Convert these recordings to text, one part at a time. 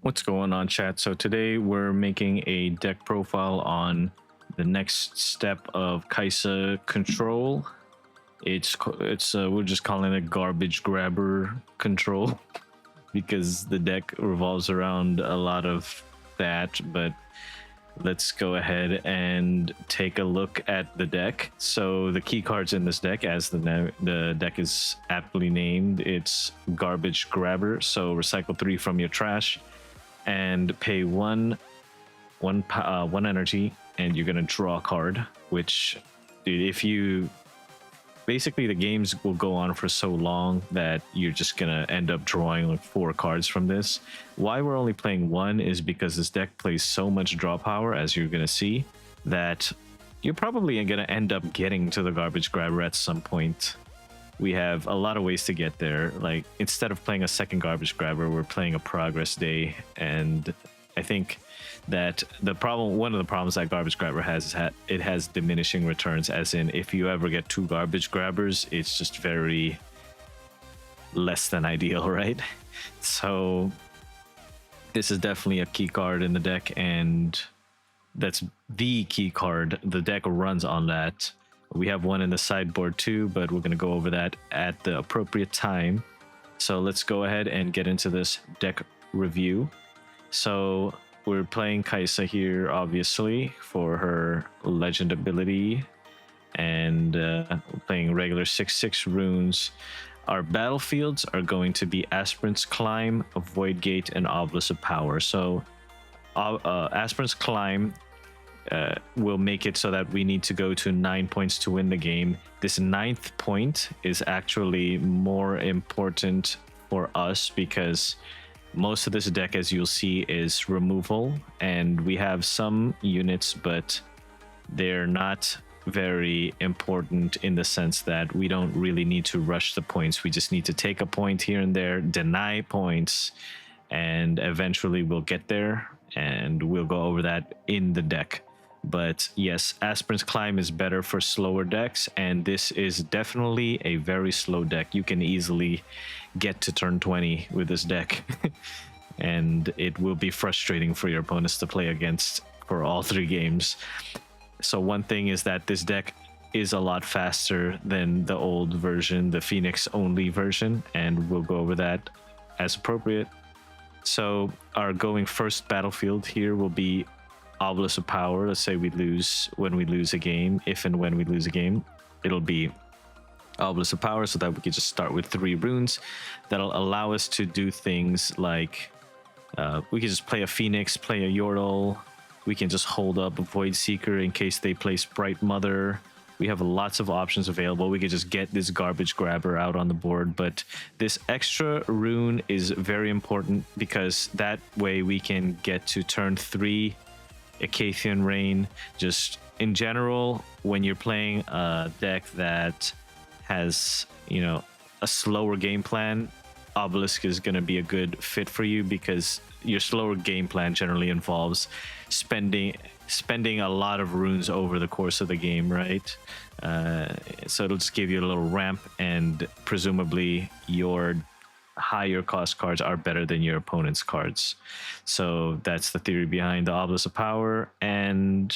What's going on, chat? So today we're making a deck profile on the next step of Kaisa control. We're just calling it garbage grabber control because the deck revolves around a lot of that. But let's go ahead and take a look at the deck. So the key cards in this deck, as the deck is aptly named, it's garbage grabber. So recycle 3 from your trash and pay one energy, and you're gonna draw a card. Which, dude, if you basically the games will go on for so long that you're just gonna end up drawing like 4 cards from this. Why we're only playing 1 is because this deck plays so much draw power, as you're gonna see, that you're probably gonna end up getting to the garbage grabber at some point. We have a lot of ways to get there. Like, instead of playing a second garbage grabber, we're playing a progress day. And I think that one of the problems that garbage grabber has is that it has diminishing returns, as in if you ever get 2 garbage grabbers, it's just very less than ideal, right? So this is definitely a key card in the deck, and that's the key card. The deck runs on that. We have one in the sideboard too, but we're going to go over that at the appropriate time. So let's go ahead and get into this deck review. So we're playing Kaisa here, obviously, for her legend ability, and we're playing regular 6/6 runes. Our battlefields are going to be Aspirant's Climb, Void Gate, and Obelisk of Power. So Aspirant's Climb will make it so that we need to go to 9 points to win the game. This 9th point is actually more important for us because most of this deck, as you'll see, is removal, and we have some units, but they're not very important in the sense that we don't really need to rush the points. We just need to take a point here and there, deny points, and eventually we'll get there, and we'll go over that in the deck. But yes, Aspirant's Climb is better for slower decks, and this is definitely a very slow deck. You can easily get to turn 20 with this deck, and it will be frustrating for your opponents to play against for all 3 games. So one thing is that this deck is a lot faster than the old version, the Phoenix only version, and we'll go over that as appropriate. So our going first battlefield here will be Obelisk of Power. Let's say we lose when we lose a game. If and when we lose a game, it'll be Obelisk of Power, so that we can just start with 3 runes. That'll allow us to do things like we can just play a Phoenix, play a Yordle. We can just hold up a Void Seeker in case they play Sprite Mother. We have lots of options available. We could just get this garbage grabber out on the board, but this extra rune is very important because that way we can get to turn 3 Acathian Rain. Just in general, when you're playing a deck that has, a slower game plan, Obelisk is going to be a good fit for you because your slower game plan generally involves spending a lot of runes over the course of the game, right? So it'll just give you a little ramp, and presumably your higher cost cards are better than your opponent's cards. So that's the theory behind the Obelisk of Power. And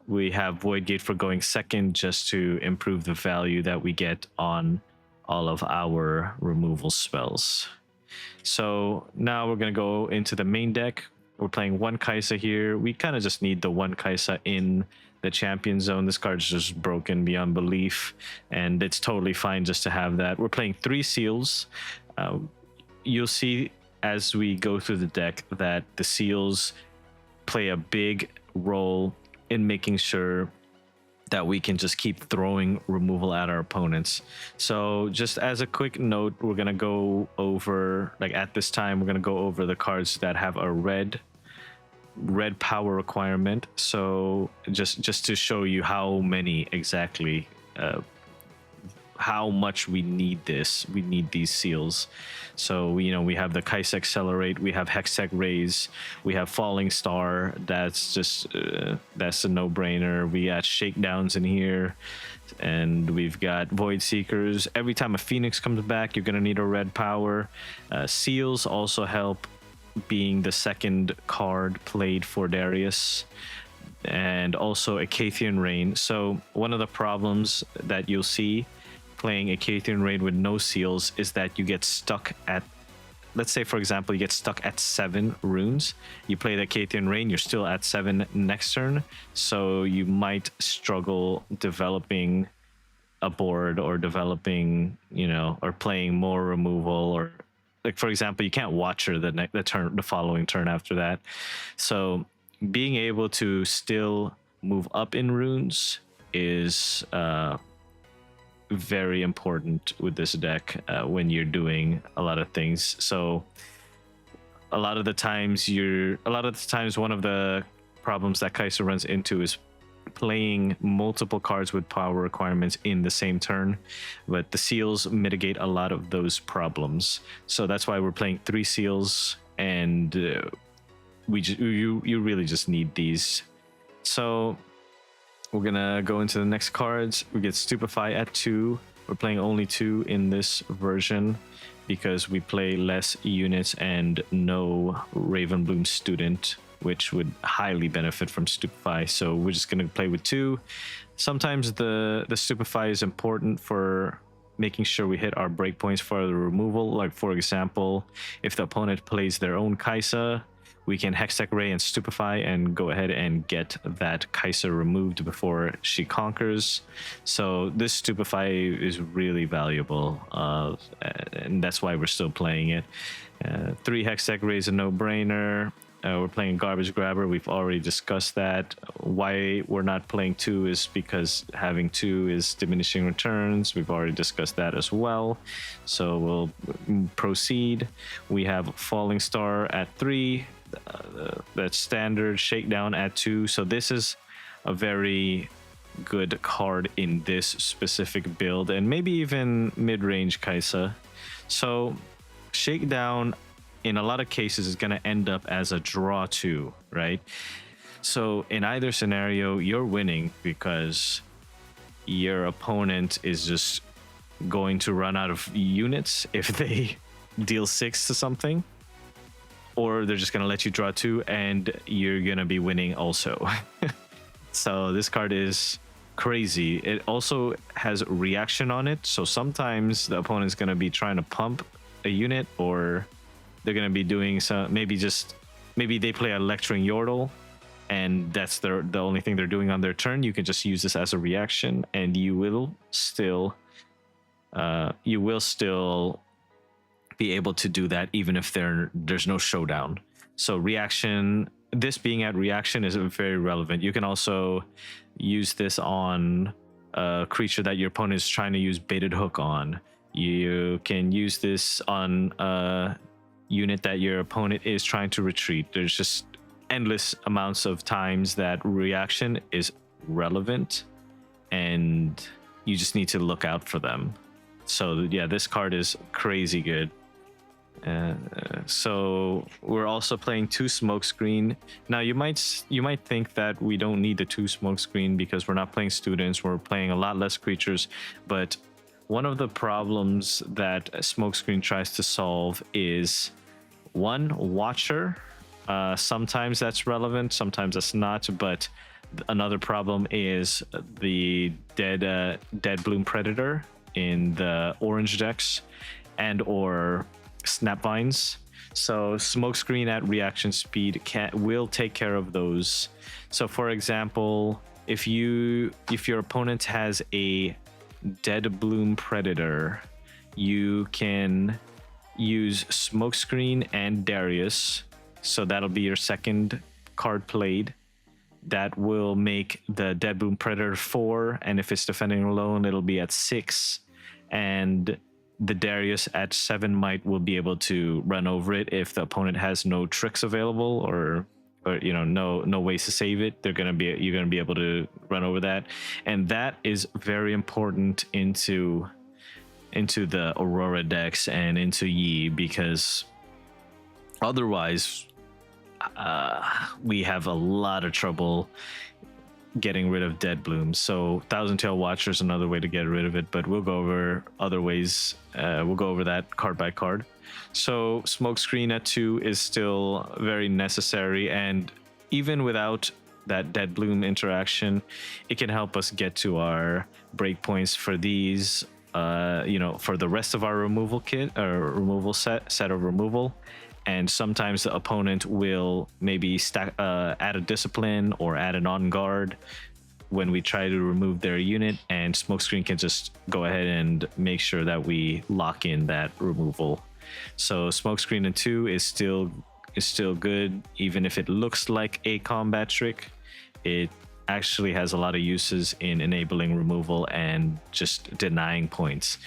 we have Void Gate for going second, just to improve the value that we get on all of our removal spells. So now we're going to go into the main deck. We're playing 1 Kaisa here. We kind of just need the 1 Kaisa in the champion zone. This card's just broken beyond belief, and it's totally fine just to have that. We're playing 3 seals. You'll see as we go through the deck that the seals play a big role in making sure that we can just keep throwing removal at our opponents. So just as a quick note, we're going to go over, like at this time, we're going to go over the cards that have a red power requirement. So just to show you how many exactly, how much we need these seals. So we have the Kaisa Accelerate, we have Hextech Raise, we have Falling Star. That's just that's a no-brainer. We got Shakedowns in here, and we've got Void Seekers. Every time a Phoenix comes back, you're gonna need a red power. Seals also help being the second card played for Darius, and also Acathian Rain. So one of the problems that you'll see playing Acathian Rain with no seals is that you get stuck at, let's say for example, you get stuck at 7 runes. You play the Acathian Rain, you're still at 7 next turn, so you might struggle developing a board or developing, or playing more removal, or like for example, you can't Watcher the following turn after that. So being able to still move up in runes is very important with this deck when you're doing a lot of things. So a lot of the times one of the problems that Kai'Sa runs into is playing multiple cards with power requirements in the same turn, but the seals mitigate a lot of those problems. So that's why we're playing 3 seals, and you really just need these. So we're gonna go into the next cards. We get Stupefy at 2. We're playing only 2 in this version because we play less units and no Ravenbloom student, which would highly benefit from Stupefy. So we're just gonna play with 2. Sometimes the Stupefy is important for making sure we hit our breakpoints for the removal. Like for example, if the opponent plays their own Kai'Sa, we can Hextech Ray and Stupefy and go ahead and get that Kai'Sa removed before she conquers. So this Stupefy is really valuable, and that's why we're still playing it. 3 Hextech Ray is a no-brainer. We're playing Garbage Grabber. We've already discussed that. Why we're not playing 2 is because having 2 is diminishing returns. We've already discussed that as well. So we'll proceed. We have Falling Star at 3. That's standard. Shakedown at 2. So this is a very good card in this specific build, and maybe even mid-range Kai'Sa. So Shakedown in a lot of cases is going to end up as a draw 2, right? So in either scenario, you're winning because your opponent is just going to run out of units if they deal 6 to something, or they're just going to let you draw 2 and you're going to be winning also. So this card is crazy. It also has reaction on it, so sometimes the opponent's going to be trying to pump a unit, or they're going to be doing some, maybe they play a Lecturing Yordle and that's the only thing they're doing on their turn. You can just use this as a reaction, and you will still be able to do that even if there's no showdown. So reaction, this being at reaction, is very relevant. You can also use this on a creature that your opponent is trying to use Baited Hook on. You can use this on a unit that your opponent is trying to retreat. There's just endless amounts of times that reaction is relevant, and you just need to look out for them. So yeah, this card is crazy good. So we're also playing 2 Smokescreen. Now you might think that we don't need the 2 Smokescreen because we're not playing students, we're playing a lot less creatures, but one of the problems that Smokescreen tries to solve is, 1, Watcher. Sometimes that's relevant, sometimes that's not, but another problem is the Dead Bloom Predator in the orange decks, and or Snapvines. So Smokescreen at reaction speed will take care of those. So for example, if your opponent has a Dead Bloom Predator, you can use Smokescreen and Darius, so that'll be your second card played. That will make the Dead Bloom Predator 4, and if it's defending alone, it'll be at 6, and the Darius at 7 will be able to run over it if the opponent has no tricks available, or no ways to save it. You're gonna be able to run over that, and that is very important into the Aurora decks and into Yi, because otherwise we have a lot of trouble getting rid of Dead Blooms. So Thousand Tail Watcher is another way to get rid of it, but we'll go over other ways. We'll go over that card by card. So Smokescreen at 2 is still very necessary, and even without that Dead Bloom interaction, it can help us get to our breakpoints for these, for the rest of our removal kit or removal set of removal. And sometimes the opponent will maybe add a discipline or add an on guard when we try to remove their unit, and Smokescreen can just go ahead and make sure that we lock in that removal. So Smokescreen in 2 is still good, even if it looks like a combat trick. It actually has a lot of uses in enabling removal and just denying points,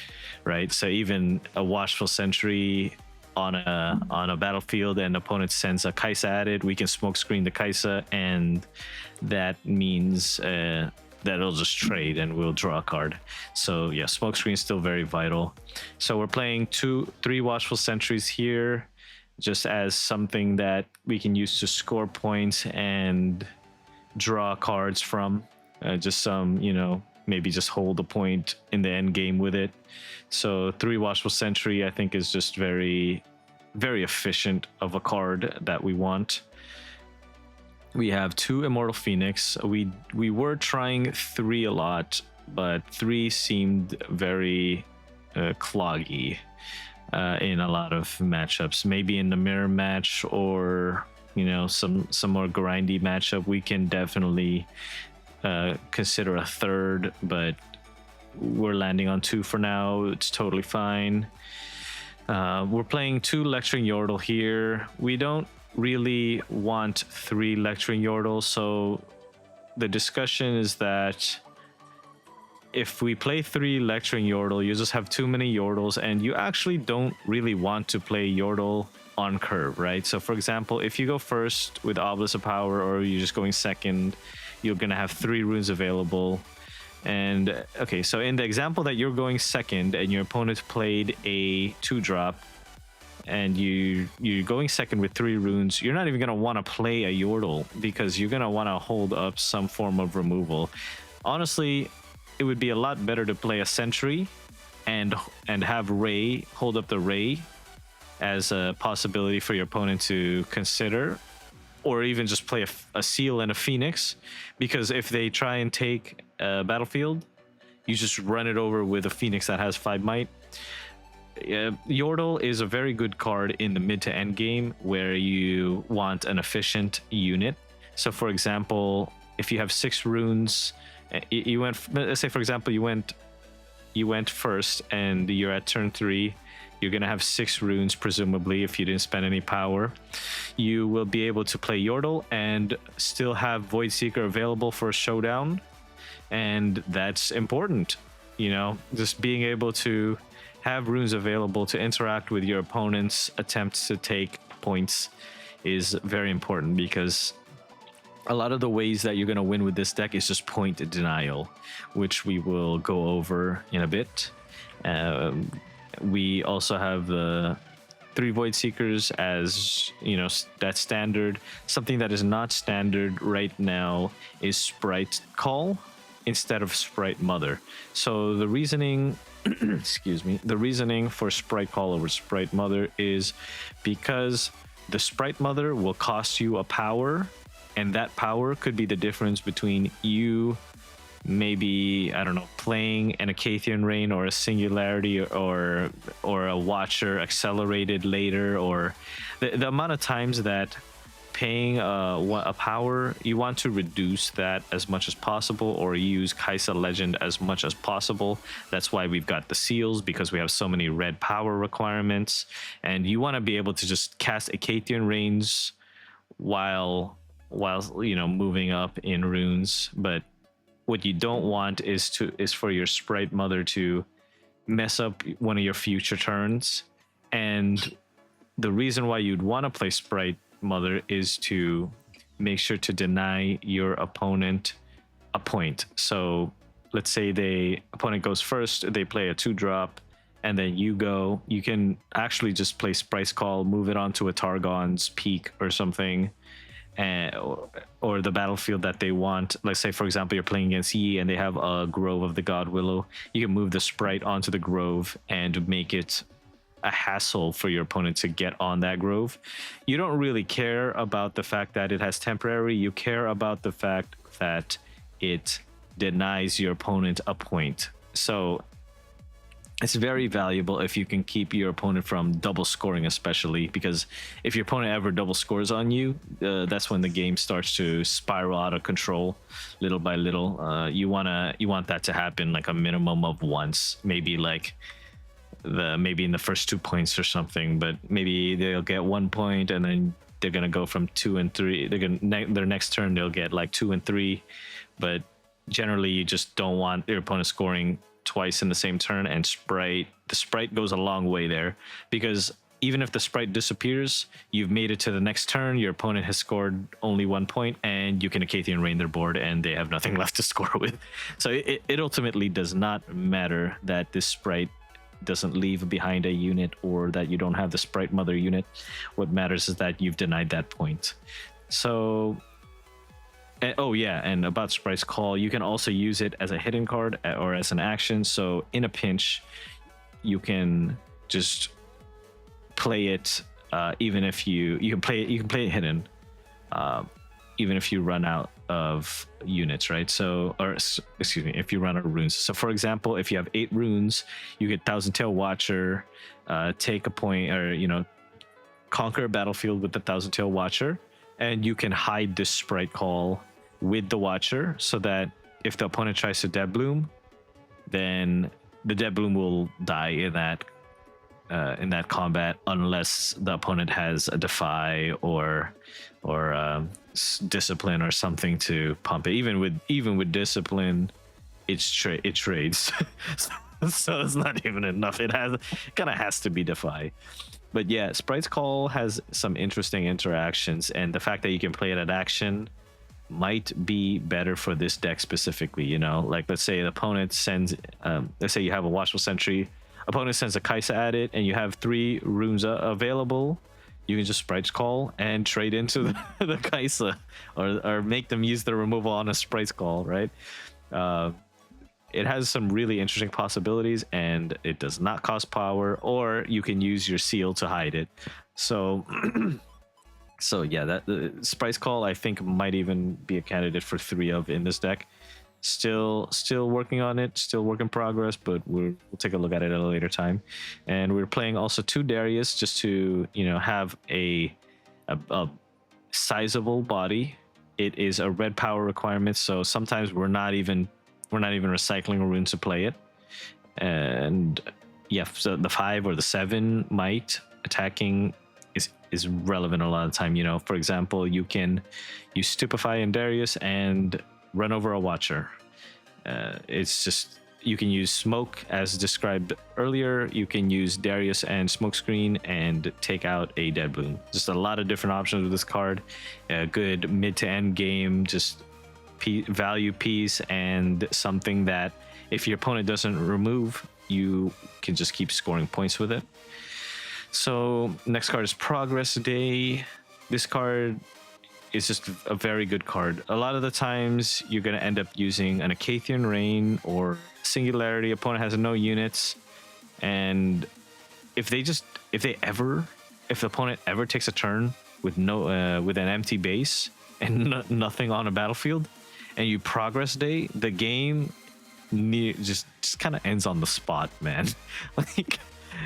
right? So even a Watchful Sentry on a battlefield and opponent sends a Kaisa at it, we can Smokescreen the Kaisa, and that means that it'll just trade and we'll draw a card. So yeah, Smokescreen is still very vital. So we're playing 3 Watchful Sentries here, just as something that we can use to score points and draw cards from. Just some, maybe just hold the point in the end game with it. So 3 Watchful Sentry, I think, is just very, very efficient of a card that we want. We have 2 Immortal Phoenix. We were trying 3 a lot, but 3 seemed very cloggy in a lot of matchups. Maybe in the mirror match or some more grindy matchup, we can definitely consider a 3rd, but we're landing on 2 for now. It's totally fine. We're playing 2 Lecturing Yordle here. We don't really want 3 Lecturing Yordles, so the discussion is that if we play 3 Lecturing Yordle, you just have too many Yordles, and you actually don't really want to play Yordle on curve, right? So for example, if you go first with Obelisk of Power, or you're just going second, you're gonna have 3 runes available. And okay, so in the example that you're going second and your opponent played a 2-drop, and you're going second with 3 runes, you're not even gonna want to play a Yordle because you're gonna want to hold up some form of removal. Honestly, it would be a lot better to play a Sentry and have Ray hold up the Ray as a possibility for your opponent to consider, or even just play a Seal and a Phoenix, because if they try and take a battlefield, you just run it over with a Phoenix that has 5 might. Yordle is a very good card in the mid to end game where you want an efficient unit. So for example, if you have 6 runes, you went, let's say for example, you went first and you're at turn 3, you're gonna have 6 runes presumably if you didn't spend any power. You will be able to play Yordle and still have Void Seeker available for a showdown, and that's important. Just being able to have runes available to interact with your opponent's attempts to take points is very important, because a lot of the ways that you're going to win with this deck is just point denial, which we will go over in a bit. We also have the 3 Void Seekers as, that's standard. Something that is not standard right now is Sprite Call instead of Sprite Mother. So the reasoning the reasoning for Sprite Call over Sprite Mother is because the Sprite Mother will cost you a power, and that power could be the difference between you maybe, I don't know, playing an Acathian Rain or a Singularity or a Watcher accelerated later, or the amount of times that paying a power, you want to reduce that as much as possible, or use Kaisa Legend as much as possible. That's why we've got the seals, because we have so many red power requirements, and you want to be able to just cast Acathian Rains while moving up in runes. But what you don't want is for your Sprite Mother to mess up one of your future turns. And the reason why you'd want to play Sprite Mother is to make sure to deny your opponent a point. So let's say the opponent goes first, they play a 2-drop, and then you can actually just play Sprite's Call, move it onto a Targon's Peak or something, or the battlefield that they want. Let's say, for example, you're playing against Yi and they have a Grove of the God Willow. You can move the Sprite onto the Grove and make it a hassle for your opponent to get on that grove. You don't really care about the fact that it has temporary. You care about the fact that it denies your opponent a point. So it's very valuable if you can keep your opponent from double scoring, especially because if your opponent ever double scores on you, that's when the game starts to spiral out of control, little by little. You want that to happen like a minimum of once, maybe like maybe in the first 2 points or something, but maybe they'll get 1 point and then they're gonna go from 2 and 3. Their next turn they'll get like 2 and 3, but generally you just don't want your opponent scoring twice in the same turn. And the sprite goes a long way there, because even if the sprite disappears, you've made it to the next turn, your opponent has scored only 1 point, and you can Acacian Rain their board and they have nothing left to score with. So it ultimately does not matter that this sprite doesn't leave behind a unit or that you don't have the sprite mother unit. What matters is that you've denied that point. So oh yeah, and about Sprite's Call, you can also use it as a hidden card or as an action. So in a pinch, you can just play it, even if you can play it hidden, even if you run out of units, right? So, or excuse me, if you run out of runes. So for example, if you have 8 runes, you get Thousand Tail Watcher, take a point, or conquer a battlefield with the Thousand Tail Watcher, and you can hide this Sprite Call with the Watcher, so that if the opponent tries to Dead Bloom, then the Dead Bloom will die in that combat, unless the opponent has a Defy or Discipline or something to pump it. Even with Discipline, it trades. So it's not even enough. It kind of has to be Defy. But yeah, Sprite's Call has some interesting interactions, and the fact that you can play it at action might be better for this deck specifically. Like let's say the opponent sends, let's say you have a Watchful Sentry, opponent sends a Kaisa at it, and you have 3 runes available. You can just Sprite's Call and trade into the Kaisa, or make them use the removal on a Sprite's Call, right? It has some really interesting possibilities, and it does not cost power, or you can use your seal to hide it. So so yeah, that Sprite's Call I think might even be a candidate for 3 of in this deck. Still working on it, still work in progress, but we'll take a look at it at a later time. And we're playing also 2 Darius just to have a sizable body. It is a red power requirement, so sometimes we're not even recycling a rune to play it. And yeah, so the 5 or the 7 might attacking is relevant a lot of the time. For example, you can use Stupefy in Darius and run over a Watcher. It's just, you can use Smoke as described earlier. You can use Darius and Smokescreen and take out a Dead Bloom. Just a lot of different options with this card. A good mid to end game, just value piece, and something that if your opponent doesn't remove, you can just keep scoring points with it. So next card is Progress Day. This card is just a very good card. A lot of the times you're going to end up using an Acacian Rain or Singularity. Opponent has no units, and if the opponent ever takes a turn with with an empty base and nothing on a battlefield, and you Progress Day, the game just kind of ends on the spot, man. Like,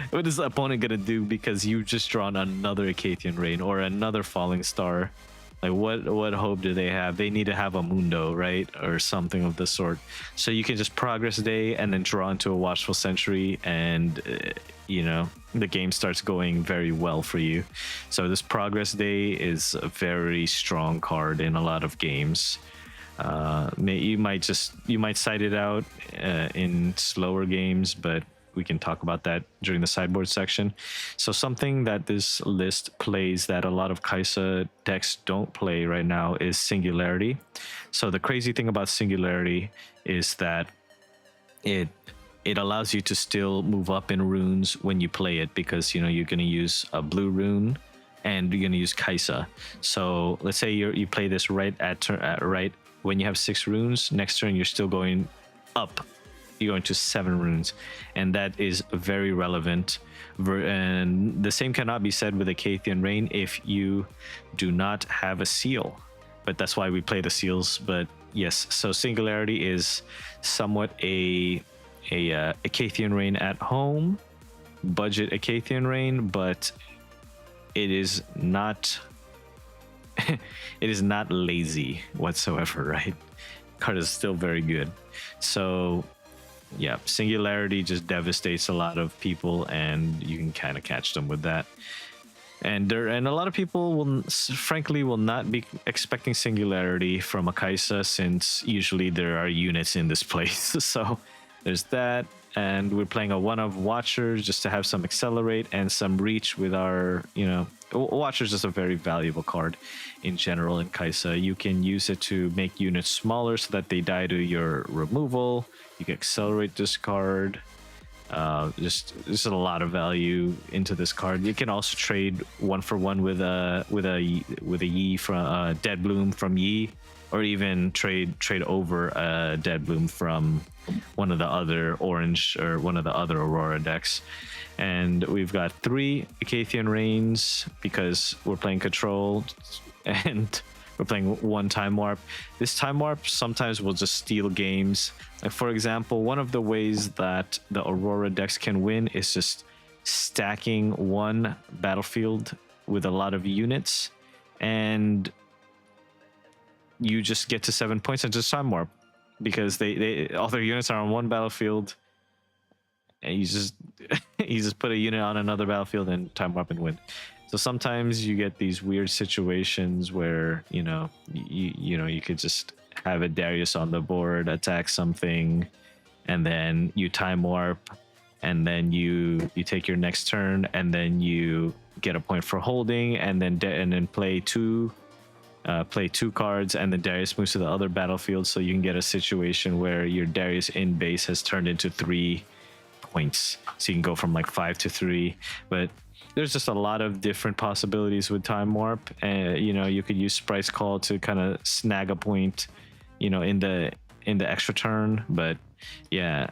what is the opponent gonna do because you just drawn another Acacian Rain or another Falling Star? Like, what hope do they have? They need to have a Mundo, right, or something of the sort. So you can just Progress Day and then draw into a Watchful Sentry, and the game starts going very well for you. So this Progress Day is a very strong card in a lot of games. You might side it out in slower games, but we can talk about that during the sideboard section. So something that this list plays that a lot of Kaisa decks don't play right now is Singularity. So the crazy thing about Singularity is that it allows you to still move up in runes when you play it, because you're going to use a blue rune and you're going to use Kaisa. So let's say you play this right when you have 6 runes. Next turn you're still going up, you're going to 7 runes, and that is very relevant. And the same cannot be said with Acacian Rain if you do not have a seal, but that's why we play the seals. But yes, so Singularity is somewhat a Acacian Rain at home, budget Acacian Rain, but it is not it is not lazy whatsoever, right? Card is still very good. So yeah, Singularity just devastates a lot of people, and you can kind of catch them with that. And a lot of people will not be expecting Singularity from a Kaisa, since usually there are units in this place. So there's that, and we're playing a one of Watchers just to have some accelerate and some reach with our, Watchers is a very valuable card in general in Kaisa. You can use it to make units smaller so that they die to your removal. You can accelerate this card. Just there's a lot of value into this card. You can also trade 1-for-1 with a Yi from Dead Bloom from Yi, or even trade over a Dead Bloom from one of the other orange or one of the other Aurora decks. And we've got 3 Acacian Rains because we're playing Control, and we're playing 1 Time Warp. This Time Warp sometimes will just steal games. Like, for example, one of the ways that the Aurora decks can win is just stacking 1 battlefield with a lot of units, and you just get to 7 points and just Time Warp, because they all their units are on 1 battlefield, and you just put a unit on another battlefield and Time Warp and win. So sometimes you get these weird situations where you could just have a Darius on the board, attack something, and then you Time Warp, and then you take your next turn, and then you get a point for holding, and then play 2 cards, and then Darius moves to the other battlefield, so you can get a situation where your Darius in base has turned into 3 points, so you can go from like 5 to 3. But there's just a lot of different possibilities with Time Warp, and you could use Sprice Call to kind of snag a point, in the extra turn. But yeah,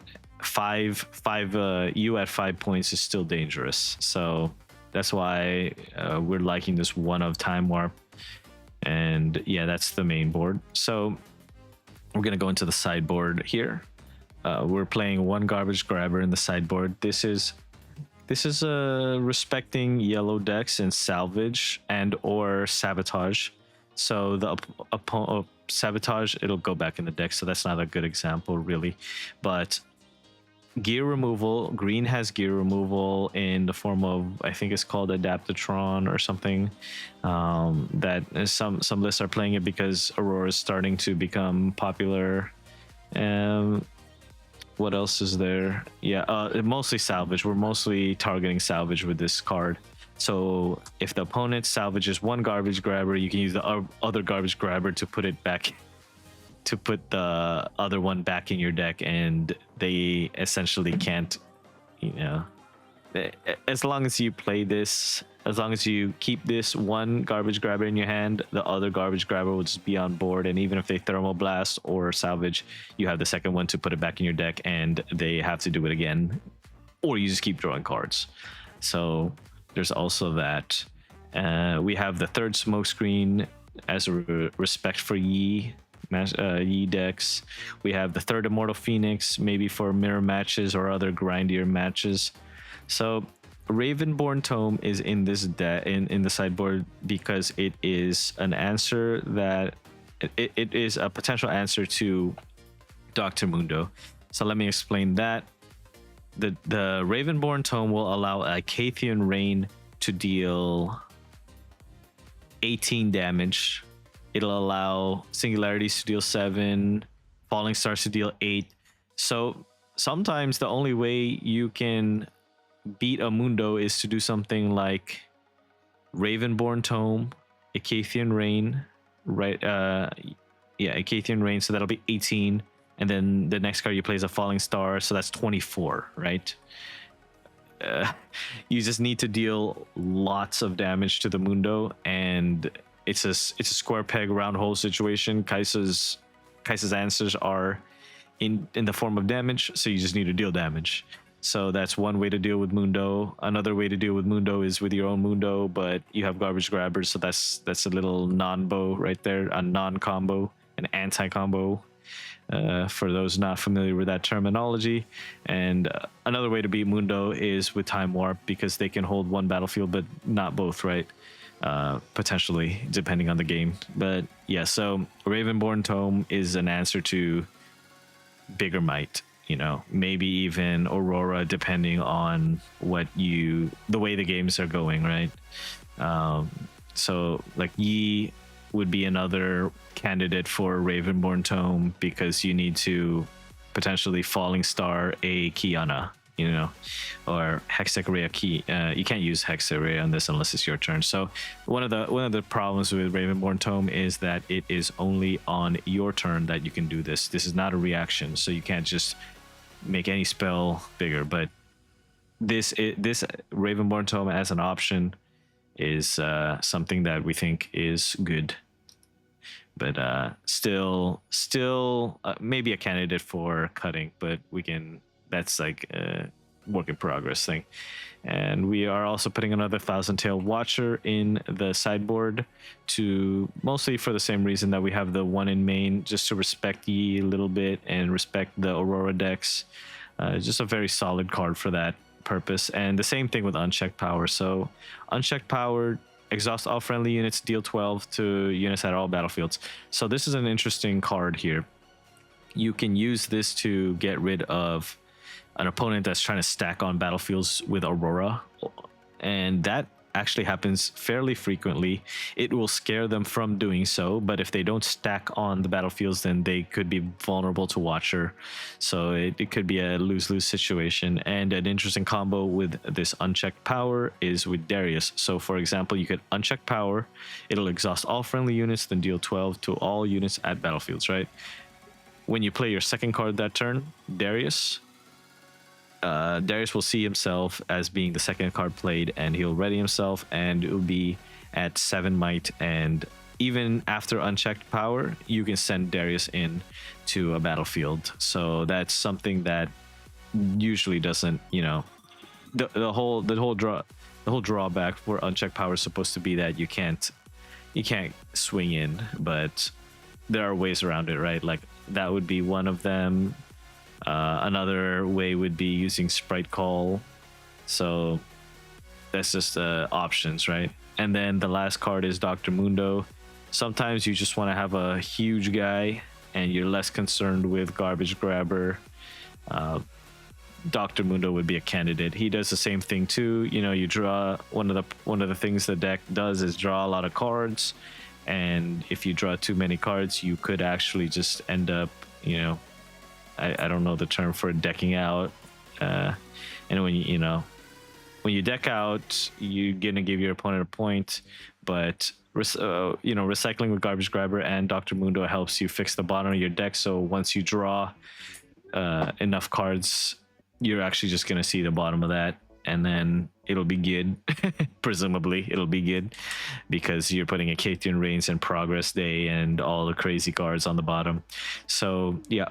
you at 5 points is still dangerous. So that's why we're liking this one of Time Warp. And yeah, that's the main board. So we're gonna go into the sideboard here. We're playing 1 Garbage Grabber in the sideboard. This is respecting yellow decks in Salvage and or Sabotage. So the Sabotage, it'll go back in the deck, so that's not a good example really. But gear removal, green has gear removal in the form of, I think it's called Adaptatron or something. That some lists are playing it because Aurora is starting to become popular. What else is there? Yeah, mostly Salvage. We're mostly targeting Salvage with this card. So if the opponent salvages 1 Garbage Grabber, you can use the other Garbage Grabber to put it back, to put the other one back in your deck, and they essentially can't, as long as you play this, as long as you keep this 1 Garbage Grabber in your hand, the other Garbage Grabber will just be on board, and even if they Thermal Blast or Salvage, you have the second one to put it back in your deck, and they have to do it again, or you just keep drawing cards. So there's also that. We have the 3rd Smokescreen as a respect for Yi decks. We have the 3rd Immortal Phoenix, maybe for mirror matches or other grindier matches. So Ravenborn Tome is in this in the sideboard because it is an answer that it is a potential answer to Dr. Mundo. So let me explain that. The Ravenborn Tome will allow Acacian Rain to deal 18 damage. It'll allow Singularities to deal 7, Falling Stars to deal 8. So sometimes the only way you can beat a Mundo is to do something like Ravenborn Tome, Acacian Rain, right? Acacian Rain, so that'll be 18. And then the next card you play is a Falling Star, so that's 24, right? You just need to deal lots of damage to the Mundo, and it's a square peg round hole situation. Kaisa's answers are in the form of damage, so you just need to deal damage. So that's one way to deal with Mundo. Another way to deal with Mundo is with your own Mundo, but you have Garbage Grabbers, so that's a little non-bow right there, a non-combo, an anti-combo. For those not familiar with that terminology. And another way to beat Mundo is with Time Warp, because they can hold one battlefield but not both, right? Potentially, depending on the game. But yeah, so Ravenborn Tome is an answer to bigger might, you know, maybe even Aurora, depending on the way the games are going, right? So like Yi would be another candidate for Ravenborn Tome, because you need to potentially Falling Star a Kiana, you know, or Hexacarrhea Key. You can't use Hexacarrhea on this unless it's your turn. So one of the problems with Ravenborn Tome is that it is only on your turn that you can do this. This is not a reaction, so you can't just make any spell bigger. But this Ravenborn Tome as an option is something that we think is good, but still maybe a candidate for cutting, but that's like a work in progress thing. And we are also putting another Thousand Tail Watcher in the sideboard, to mostly for the same reason that we have the one in main, just to respect Yi a little bit and respect the Aurora decks. Just a very solid card for that purpose. And the same thing with Unchecked Power. So Unchecked Power, exhaust all friendly units, deal 12 to units at all battlefields. So this is an interesting card here. You can use this to get rid of an opponent that's trying to stack on battlefields with Aurora, and that actually happens fairly frequently. It will scare them from doing so, but if they don't stack on the battlefields, then they could be vulnerable to Watcher. So it could be a lose-lose situation. And an interesting combo with this Unchecked Power is with Darius. So for example, you could Uncheck Power, it'll exhaust all friendly units, then deal 12 to all units at battlefields, right? When you play your second card that turn, Darius will see himself as being the second card played, and he'll ready himself, and it will be at 7 might. And even after Unchecked Power, you can send Darius in to a battlefield. So that's something that usually doesn't, you know, the whole drawback for Unchecked Power is supposed to be that you can't swing in, but there are ways around it, right? Like that would be one of them. Another way would be using Sprite Call. So that's just options, right? And then the last card is Dr. Mundo. Sometimes you just want to have a huge guy and you're less concerned with Garbage Grabber. Dr. Mundo would be a candidate. He does the same thing too. You know, you draw one of the things the deck does is draw a lot of cards, and if you draw too many cards, you could actually just end up, you know, I don't know the term for decking out. And when you deck out, you're gonna give your opponent a point, but recycling with Garbage Grabber and Dr. Mundo helps you fix the bottom of your deck. So once you draw enough cards, you're actually just gonna see the bottom of that, and then it'll be good. Presumably it'll be good because you're putting a Catian Reigns and Progress Day and all the crazy cards on the bottom. So yeah,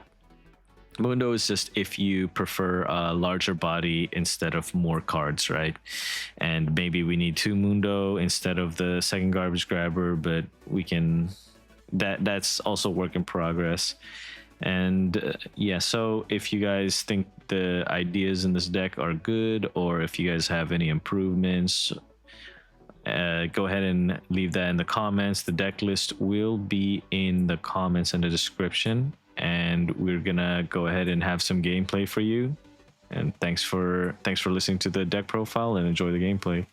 Mundo is just if you prefer a larger body instead of more cards, right? And maybe we need 2 Mundo instead of the second Garbage Grabber, but we can, that's also work in progress. And yeah, so if you guys think the ideas in this deck are good, or if you guys have any improvements, go ahead and leave that in the comments. The deck list will be in the comments and the description, and we're gonna go ahead and have some gameplay for you. And thanks for listening to the deck profile, and enjoy the gameplay.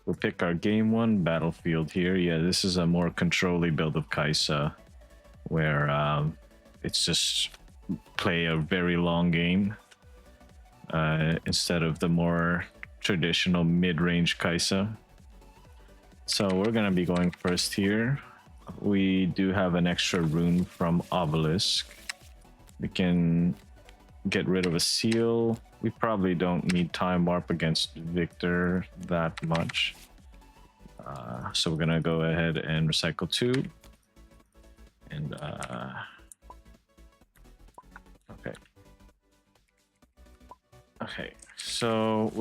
We'll pick our game 1 battlefield here. Yeah, this is a more control-y build of Kai'Sa, where it's just play a very long game instead of the more traditional mid-range Kai'Sa. So we're gonna be going first here. We do have an extra rune from Obelisk. We can get rid of a seal. We probably don't need Time Warp against Victor that much. So we're gonna go ahead and recycle 2. And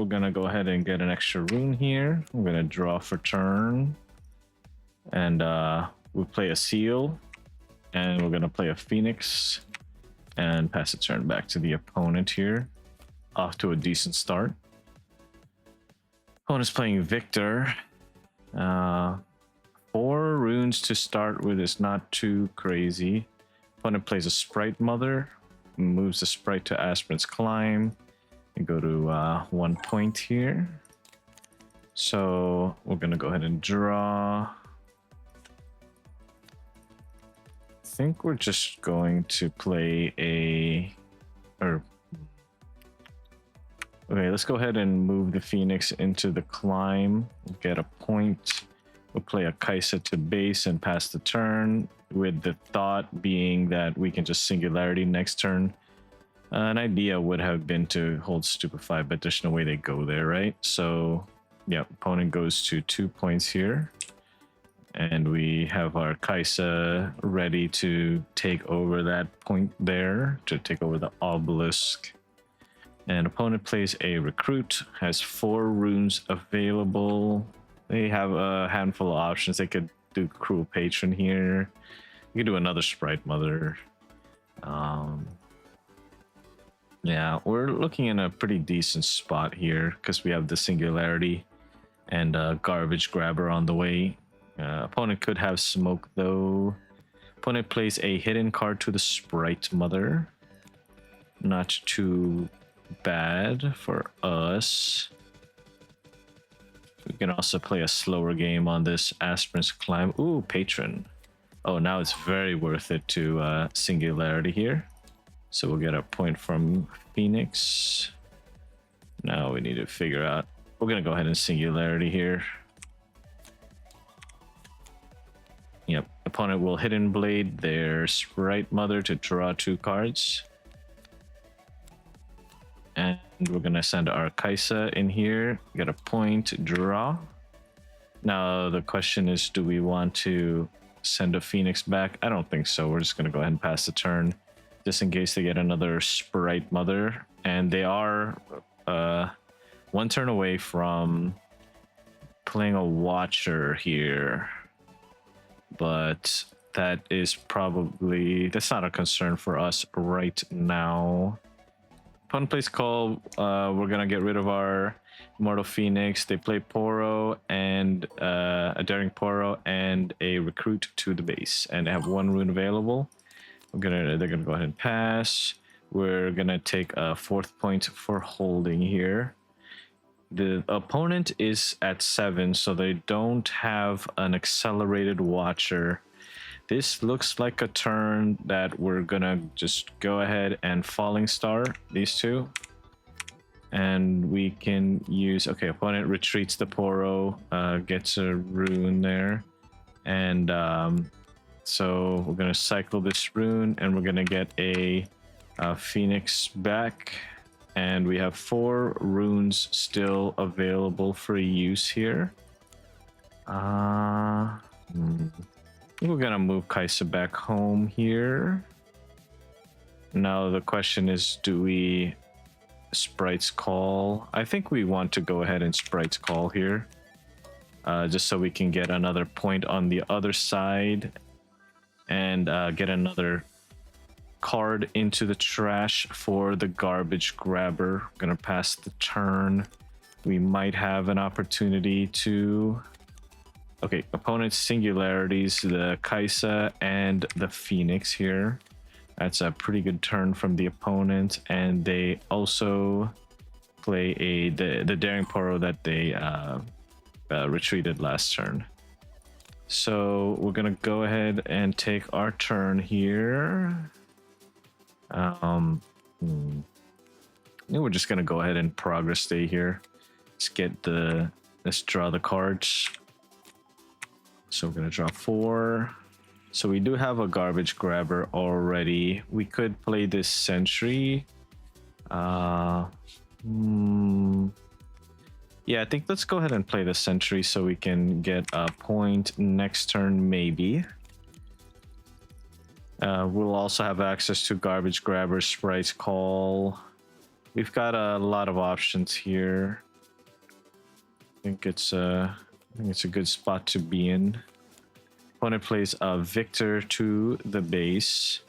we're gonna go ahead and get an extra rune here. I'm gonna draw for turn, and we'll play a seal, and we're gonna play a phoenix, and pass the turn back to the opponent here. Off to a decent start. Opponent's playing Victor. 4 runes to start with is not too crazy. Opponent plays a Sprite Mother, moves the sprite to Aspirant's Climb, and go to 1 point here. So we're gonna go ahead and draw. I think we're just going to play okay, let's go ahead and move the Phoenix into the Climb. We'll get a point. We'll play a Kaisa to base and pass the turn, with the thought being that we can just Singularity next turn. An idea would have been to hold Stupefy, but there's no way they go there, right? So, yeah, opponent goes to 2 points here. And we have our Kaisa ready to take over that point there, to take over the obelisk. And opponent plays a Recruit, has 4 runes available. They have a handful of options. They could do Cruel Patron here. You could do another Sprite Mother. Yeah, we're looking in a pretty decent spot here because we have the Singularity and Garbage Grabber on the way. Opponent could have Smoke though. Opponent plays a hidden card to the Sprite Mother. Not too bad for us. We can also play a slower game on this Aspirant's Climb. Ooh, Patron. Oh, now it's very worth it to Singularity here. So we'll get a point from Phoenix. Now we need to figure out. We're going to go ahead and Singularity here. Yep. Opponent will Hidden Blade their Sprite Mother to draw 2 cards. And we're going to send our Kaisa in here. Get a point, draw. Now the question is, do we want to send a Phoenix back? I don't think so. We're just going to go ahead and pass the turn, just in case they get another Sprite Mother. And they are 1 turn away from playing a Watcher here. But that is probably, that's not a concern for us right now. Opponent plays Call. We're gonna get rid of our Immortal Phoenix. They play Poro and a Daring Poro and a Recruit to the base, and they have 1 rune available. They're gonna go ahead and pass. We're gonna take a 4th point for holding here. The opponent is at 7, so they don't have an accelerated Watcher. This looks like a turn that we're gonna just go ahead and Falling Star these 2. And we can use, okay, opponent retreats the Poro, gets a rune there. And so we're gonna cycle this rune and we're gonna get a Phoenix back. And we have 4 runes still available for use here. I think we're gonna move Kaisa back home here. Now the question is, do we Sprite's Call? I think we want to go ahead and Sprite's Call here. Just so we can get another point on the other side. And get another card into the trash for the Garbage Grabber. Gonna pass the turn. We might have an opportunity to... Okay, opponent's Singularities, the Kaisa and the Phoenix here. That's a pretty good turn from the opponent. And they also play the Daring Poro that they retreated last turn. So we're gonna go ahead and take our turn here. I think we're just gonna go ahead and progress stay here. Let's draw the cards. So we're gonna draw 4. So we do have a Garbage Grabber already. We could play this Sentry. Yeah, I think let's go ahead and play the Sentry so we can get a point next turn, maybe. We'll also have access to Garbage Grabber, Sprite's Call. We've got a lot of options here. think it's a good spot to be in. Opponent plays a Victor to the base,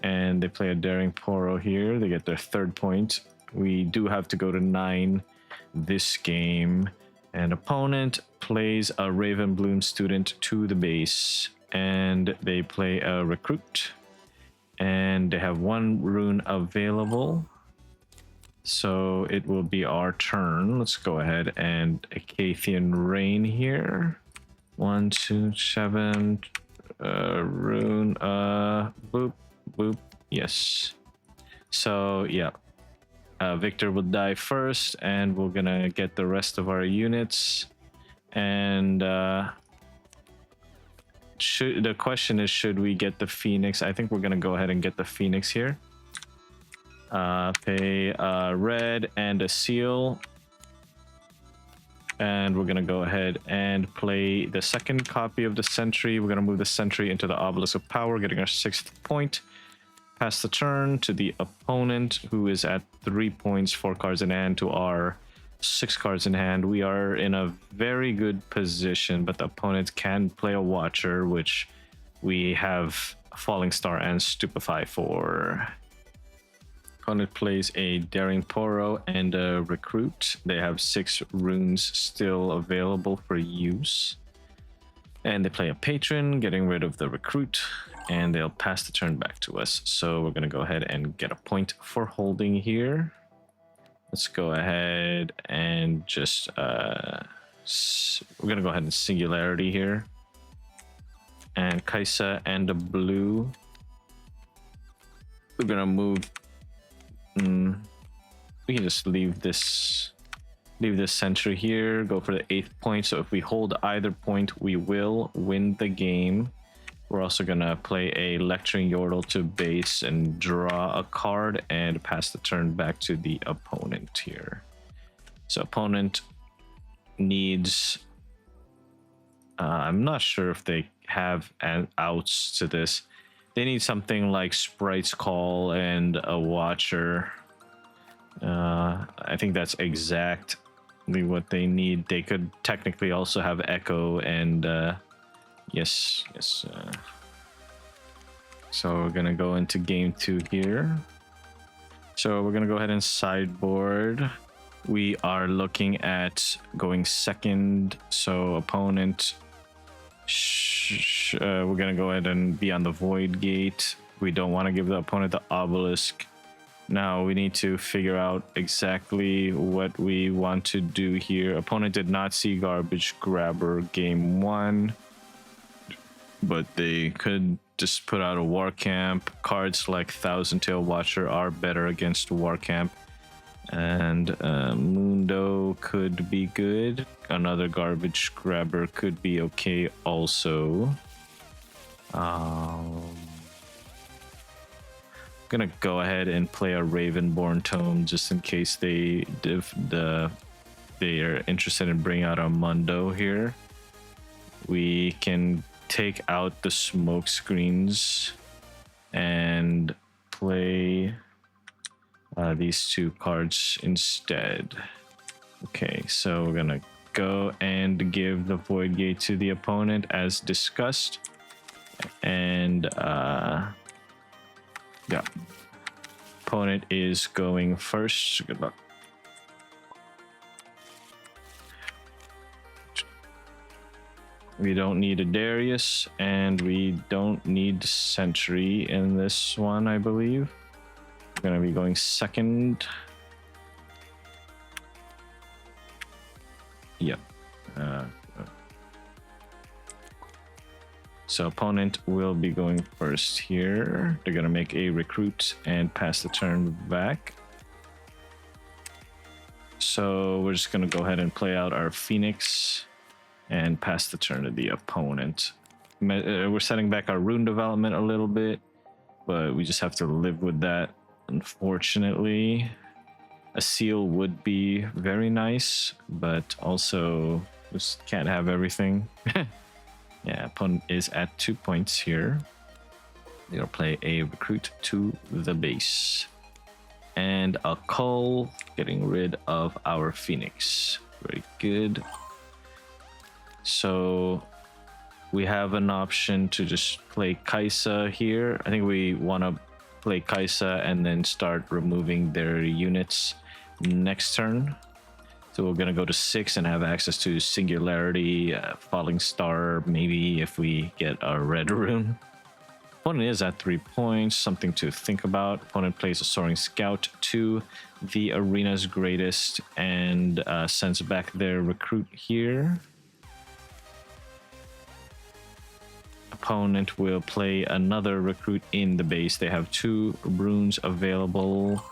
and they play a Daring Poro here. They get their 3rd point. We do have to go to 9 this game. And opponent plays a Ravenbloom student to the base, and they play a Recruit. And they have 1 rune available. So it will be our turn. Let's go ahead and Acathian Rain here. 1, 2, 7. Rune. Boop. Boop. Yes. So, yeah. Victor will die first, and we're gonna get the rest of our units. And the question is, should we get the Phoenix? I think we're gonna go ahead and get the Phoenix here. Pay red and a seal, and we're gonna go ahead and play the 2nd copy of the Sentry. We're gonna move the Sentry into the Obelisk of Power, getting our 6th point. Pass the turn to the opponent, who is at 3 points, 4 cards in hand, to our 6 cards in hand. We are in a very good position, but the opponent can play a Watcher, which we have Falling Star and Stupefy for. Opponent plays a Daring Poro and a Recruit. They have 6 runes still available for use. And they play a Patron, getting rid of the Recruit, and they'll pass the turn back to us. So we're going to go ahead and get a point for holding here. Let's go ahead and just... we're going to go ahead and Singularity here. And Kaisa and a blue. We're going to move... we can just leave this Sentry here, go for the 8th point. So if we hold either point, we will win the game. We're also gonna play a Lecturing Yordle to base and draw a card and pass the turn back to the opponent here. So opponent needs... I'm not sure if they have outs to this. They need something like Sprite's Call and a Watcher. I think that's exactly what they need. They could technically also have Echo and yes. So we're gonna go into game 2 here. So we're gonna go ahead and sideboard. We are looking at going 2nd. So opponent, we're gonna go ahead and be on the Void Gate. We don't want to give the opponent the Obelisk. Now we need to figure out exactly what we want to do here. Opponent did not see Garbage Grabber game 1, but they could just put out a War Camp. Cards like Thousand Tail Watcher are better against War Camp, and Mundo could be good. Another Garbage Grabber could be okay also. Gonna go ahead and play a Ravenborn Tome just in case they are interested in bringing out a Mundo here. We can take out the smoke screens and play these 2 cards instead. Okay, so we're gonna go and give the Void Gate to the opponent as discussed, and yeah, opponent is going first. Good luck. We don't need a Darius, and we don't need Sentry in this one, I believe. We're going to be going 2nd. Yep. So opponent will be going first here. They're going to make a Recruit and pass the turn back. So we're just going to go ahead and play out our Phoenix and pass the turn to the opponent. We're setting back our rune development a little bit, but we just have to live with that, unfortunately. A seal would be very nice, but also just can't have everything. Yeah, opponent is at 2 points here. They'll play a Recruit to the base. And a Cull, getting rid of our Phoenix. Very good. So we have an option to just play Kaisa here. I think we want to play Kaisa and then start removing their units next turn. So we're going to go to 6 and have access to Singularity, Falling Star, maybe if we get a red rune. Opponent is at 3 points, something to think about. Opponent plays a Soaring Scout to the Arena's Greatest and sends back their recruit here. Opponent will play another recruit in the base. They have 2 runes available.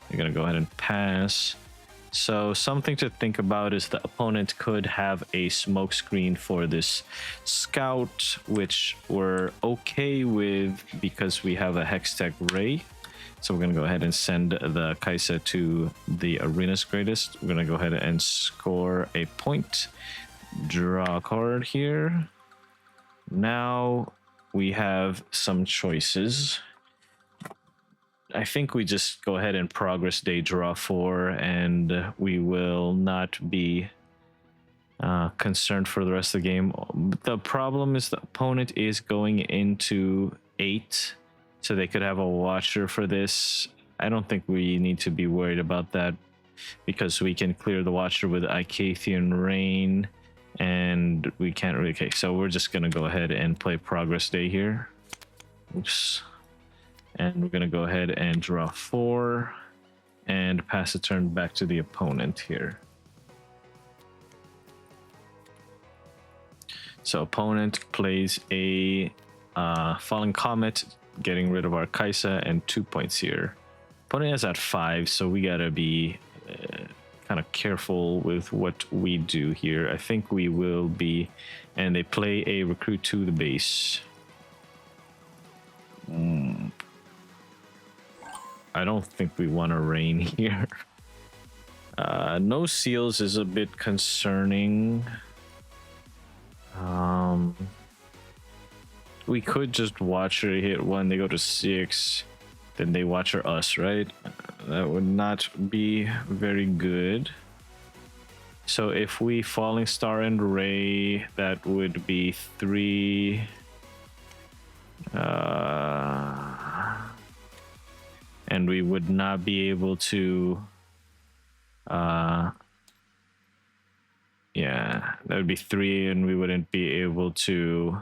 They're going to go ahead and pass. So something to think about is the opponent could have a smoke screen for this scout, which we're okay with because we have a Hextech Ray. So we're going to go ahead and send the Kaisa to the Arena's Greatest. We're going to go ahead and score a point. Draw a card here. Now we have some choices. I think we just go ahead and progress day draw 4, and we will not be concerned for the rest of the game. The problem is the opponent is going into 8, so they could have a watcher for this. I don't think we need to be worried about that because we can clear the watcher with Icathian Rain, and we can't really. Okay, so we're just gonna go ahead and play progress day here. Oops. And we're going to go ahead and draw 4 and pass the turn back to the opponent here. So opponent plays a Falling Comet, getting rid of our Kaisa, and 2 points here. Opponent is at 5, so we got to be kind of careful with what we do here. I think we will be, and they play a recruit to the base. I don't think we want to rain here. No seals is a bit concerning. We could just watch her hit 1, they go to 6, then they watch her us, right? That would not be very good. So if we Falling Star and Ray, that would be 3. And we would not be able to yeah, that would be 3, and we wouldn't be able to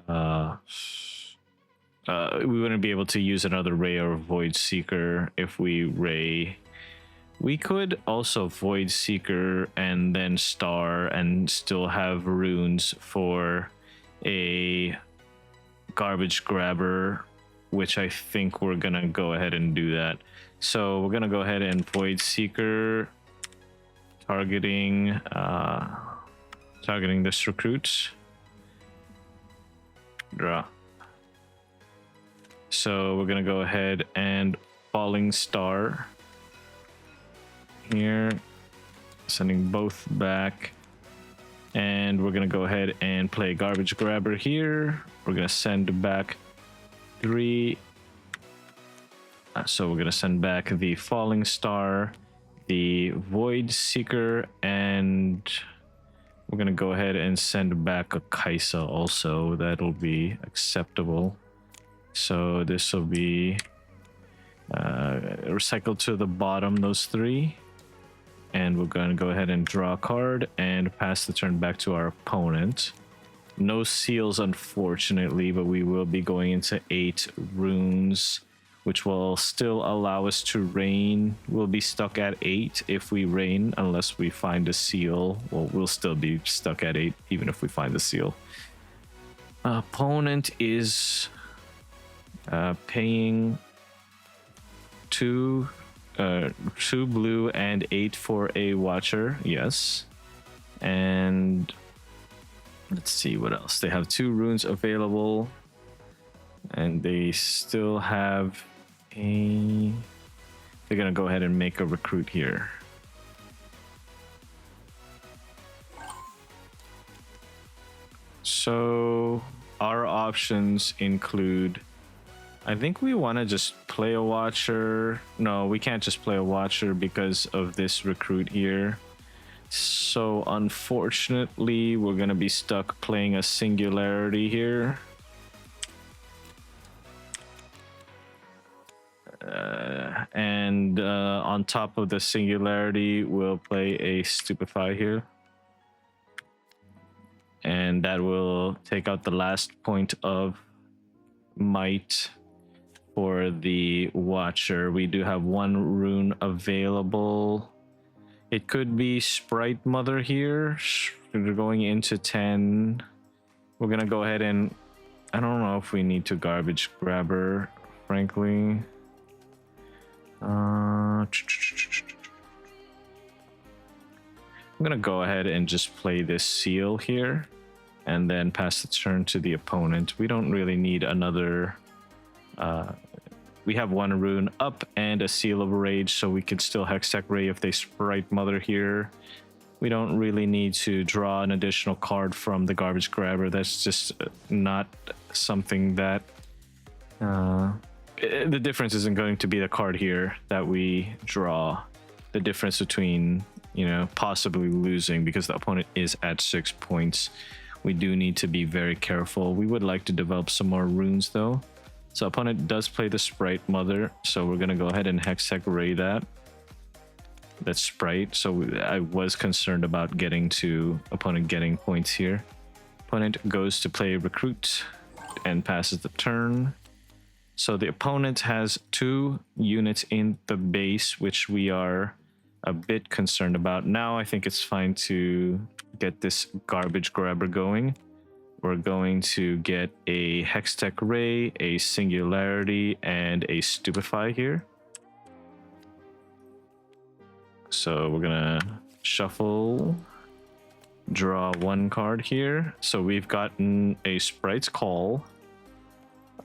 we wouldn't be able to use another Ray or Void Seeker if we Ray. We could also Void Seeker and then Star and still have runes for a Garbage Grabber, which I think we're gonna go ahead and do that. So we're gonna go ahead and Void Seeker, targeting this recruit. Draw. So we're gonna go ahead and Falling Star here, sending both back, and we're gonna go ahead and play Garbage Grabber here. We're gonna send back 3. So we're gonna send back the Falling Star, the Void Seeker, and we're gonna go ahead and send back a Kaisa also. That'll be acceptable. So this will be recycled to the bottom, those 3. And we're gonna go ahead and draw a card and pass the turn back to our opponent. No seals, unfortunately, but we will be going into 8 runes, which will still allow us to rain. We'll be stuck at 8 if we rain, unless we find a seal. Well, we'll still be stuck at 8, even if we find the seal. Opponent is paying 2 blue and 8 for a watcher. Yes. And let's see what else. They have 2 runes available, and they still have a. They're gonna go ahead and make a recruit here. So our options include. I think we want to just play a watcher. No, we can't just play a watcher because of this recruit here. So unfortunately, we're gonna be stuck playing a singularity here. And on top of the singularity, we'll play a stupefy here. And that will take out the last point of might for the Watcher. We do have one rune available. It could be Sprite Mother here. We're going into 10. We're gonna go ahead and I don't know if we need to garbage grabber, frankly. I'm gonna go ahead and just play this seal here and then pass the turn to the opponent. We don't really need another we have one rune up and a seal of rage, so we could still hextech ray if they Sprite Mother here. We don't really need to draw an additional card from the garbage grabber. That's just not something that the difference isn't going to be the card here that we draw. The difference between, you know, possibly losing because the opponent is at 6 points. We do need to be very careful. We would like to develop some more runes though. So opponent does play the Sprite Mother, so we're gonna go ahead and hextech ray that Sprite. So I was concerned about opponent getting points here. Opponent goes to play Recruit and passes the turn. So the opponent has 2 units in the base, which we are a bit concerned about. Now I think it's fine to get this garbage grabber going. We're going to get a hextech ray, a singularity, and a stupefy here. So we're gonna shuffle, draw 1 card here. So we've gotten a Sprite's Call.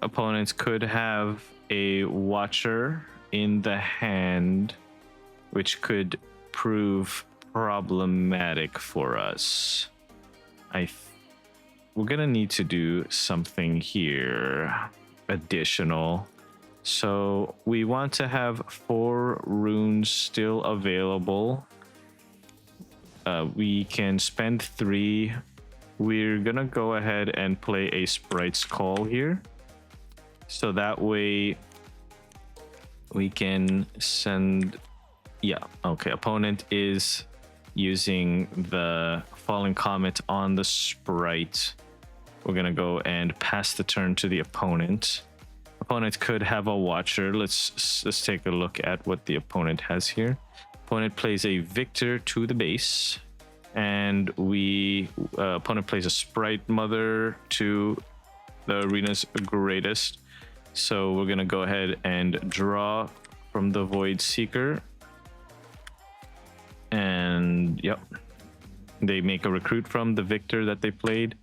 Opponents could have a Watcher in the hand, which could prove problematic for us. We're gonna need to do something here additional. So we want to have 4 runes still available. We can spend 3. We're gonna go ahead and play a Sprite's Call here. So that way we can send, yeah, okay, opponent is using the Falling Comet on the Sprite. We're gonna go and pass the turn to the opponent. Opponent could have a Watcher. Let's take a look at what the opponent has here. Opponent plays a Victor to the base, and opponent plays a Sprite Mother to the arena's greatest. So we're gonna go ahead and draw from the Void Seeker, and yep, they make a recruit from the Victor that they played.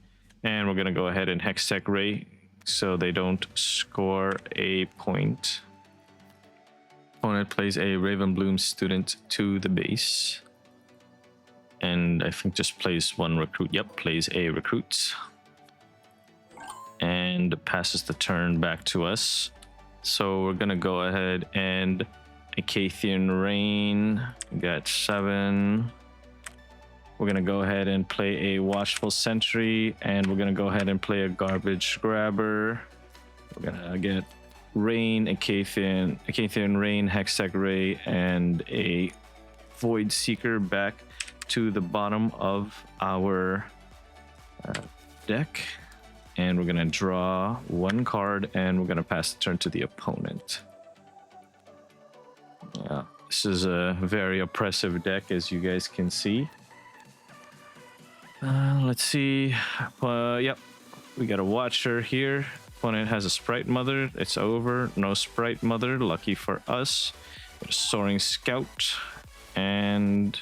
And we're gonna go ahead and hextech ray so they don't score a point. Opponent plays a Ravenbloom student to the base. And I think just plays 1 recruit. Yep, plays a recruit. And passes the turn back to us. So we're gonna go ahead and Acathian Rain. We got 7. We're going to go ahead and play a Watchful Sentry, and we're going to go ahead and play a Garbage Grabber. We're going to get Rain, Acathian Rain, Hextech Ray, and a Void Seeker back to the bottom of our deck. And we're going to draw 1 card, and we're going to pass the turn to the opponent. Yeah, this is a very oppressive deck, as you guys can see. Let's see. Yep, we got a Watcher here. Opponent has a Sprite Mother. It's over. No Sprite Mother. Lucky for us. Got a Soaring Scout. And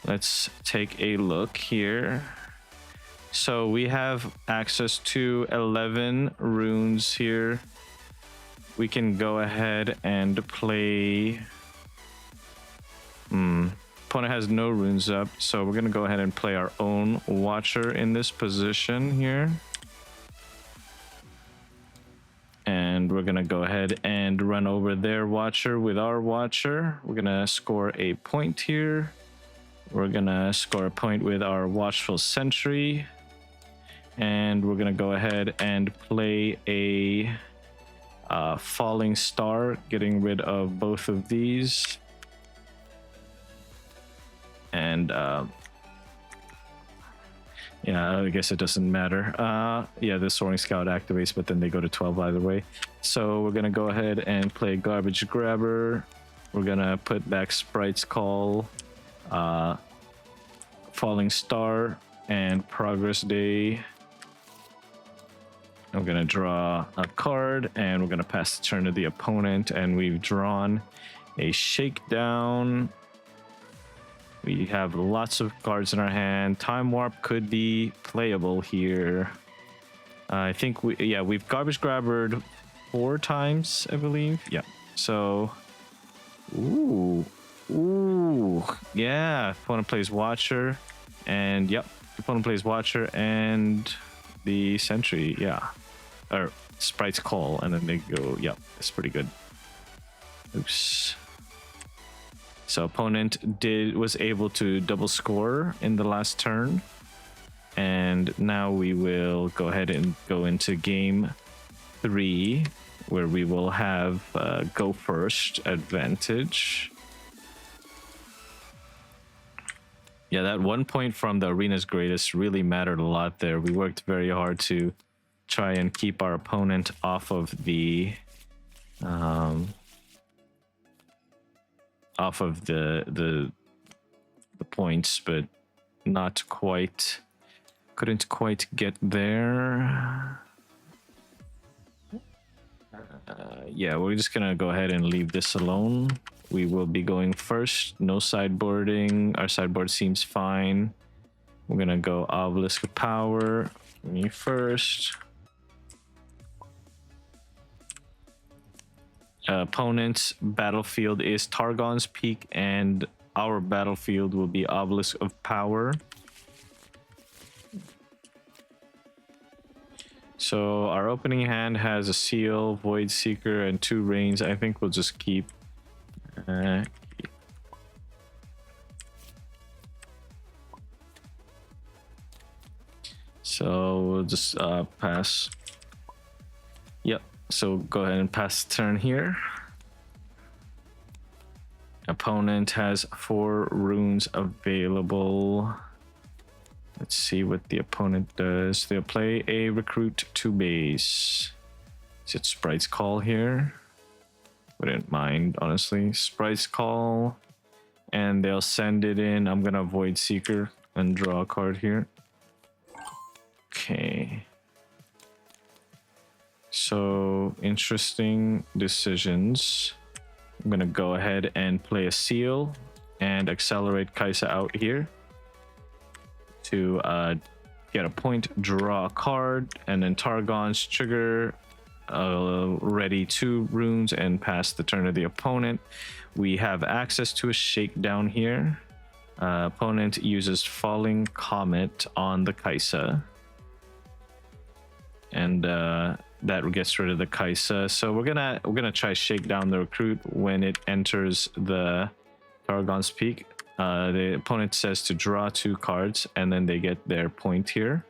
let's take a look here. So we have access to 11 runes here. We can go ahead and play... Opponent has no runes up, so we're going to go ahead and play our own Watcher in this position here. And we're going to go ahead and run over their Watcher with our Watcher. We're going to score a point here. We're gonna score a point with our Watchful Sentry, and we're gonna go ahead and play a Falling Star, getting rid of both of these. And yeah, I guess it doesn't matter. Yeah, the Soaring Scout activates, but then they go to 12 either way. So we're gonna go ahead and play Garbage Grabber. We're gonna put back Sprite's Call, Falling Star, and Progress Day. I'm gonna draw a card, and we're gonna pass the turn to the opponent, and we've drawn a Shakedown. We have lots of cards in our hand. Time Warp could be playable here. I think we've Garbage Grabbered 4 times, I believe. Yeah. So, ooh, yeah. Opponent plays Watcher, and yep, opponent plays Watcher and the Sentry. Yeah, or Sprite's Call, and then they go. Yep, it's pretty good. Oops. So opponent was able to double score in the last turn, and now we will go ahead and go into game 3, where we will have go first advantage. Yeah, that 1 point from the Arena's Greatest really mattered a lot there. We worked very hard to try and keep our opponent off of the points, but not quite, couldn't quite get there. Yeah, we're just gonna go ahead and leave this alone. We will be going first, no sideboarding. Our sideboard seems fine. We're gonna go Obelisk of Power, me first. Opponent's battlefield is Targon's Peak, and our battlefield will be Obelisk of Power. So our opening hand has a Seal, Void Seeker, and 2 Rains. I think we'll just keep. So we'll just pass. Yep. So go ahead and pass the turn here. Opponent has 4 runes available. Let's see what the opponent does. They'll play a Recruit to base. Is it Sprite's Call here? Wouldn't mind, honestly. Sprite's Call. And they'll send it in. I'm gonna Void Seeker and draw a card here. Okay. So, interesting decisions. I'm gonna go ahead and play a Seal and accelerate Kaisa out here to get a point, draw a card, and then Targon's trigger, ready 2 runes, and pass the turn of the opponent. We have access to a Shakedown here. Opponent uses Falling Comet on the Kaisa, and that gets rid of the Kaisa. So we're gonna try Shakedown the Recruit when it enters the Targon's Peak. The opponent says to draw 2 cards, and then they get their point here.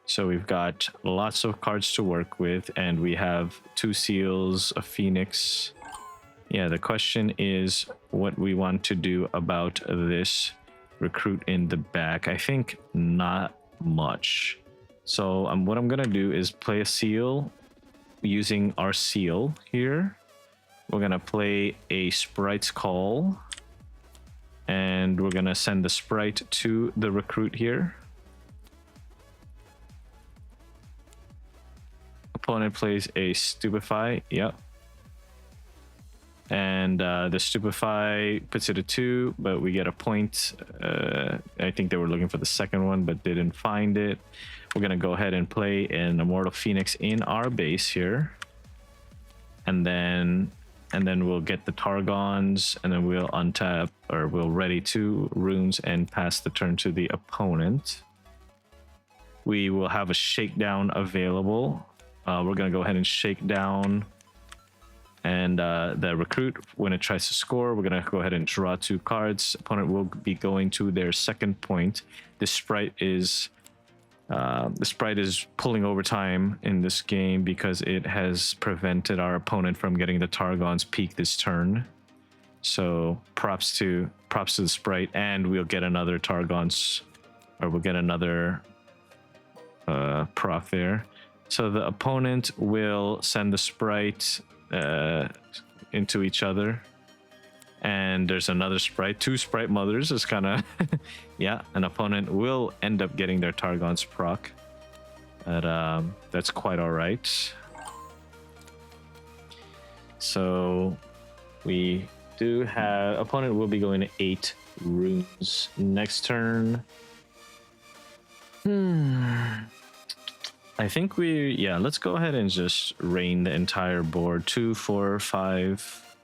So we've got lots of cards to work with, and we have 2 Seals, a Phoenix. Yeah, the question is what we want to do about this Recruit in the back. I think not much. So what I'm gonna do is play a Seal using our Seal here. We're gonna play a Sprite's Call, and we're gonna send the Sprite to the Recruit here. Opponent plays a Stupefy. Yep. And the Stupefy puts it at 2, but we get a point. I think they were looking for the second one, but didn't find it. We're gonna go ahead and play an Immortal Phoenix in our base here, and then we'll get the Targons, and then we'll untap, or we'll ready 2 runes and pass the turn to the opponent. We will have a Shakedown available. We're gonna go ahead and shake down And the recruit, when it tries to score, we're gonna go ahead and draw 2 cards. Opponent will be going to their second point. This sprite is pulling overtime in this game because it has prevented our opponent from getting the Targon's Peak this turn. So props to the sprite, and we'll get another Targon's, or we'll get another proc there. So the opponent will send the sprite into each other, and there's another sprite. 2 sprite mothers is kind of yeah. An opponent will end up getting their Targon's proc, but that's quite all right. So we do have opponent will be going to 8 runes next turn. I think let's go ahead and just rain the entire board. 2, 4, 5.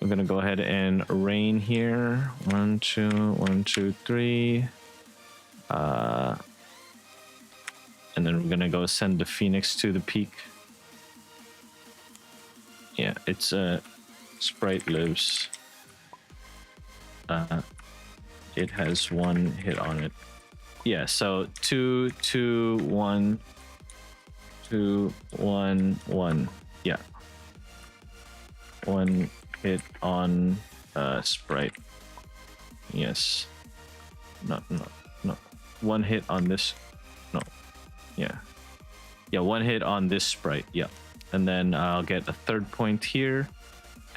We're gonna go ahead and rain here. 1, 2, 1, 2, 3. And then we're gonna go send the Phoenix to the peak. Yeah, it's sprite lives. It has 1 hit on it. Yeah, so 2, 2, 1, 2, 1, 1. Yeah. 1 hit on sprite. Yes. No. 1 hit on this. No. Yeah. Yeah, 1 hit on this sprite. Yeah. And then I'll get a 3rd point here.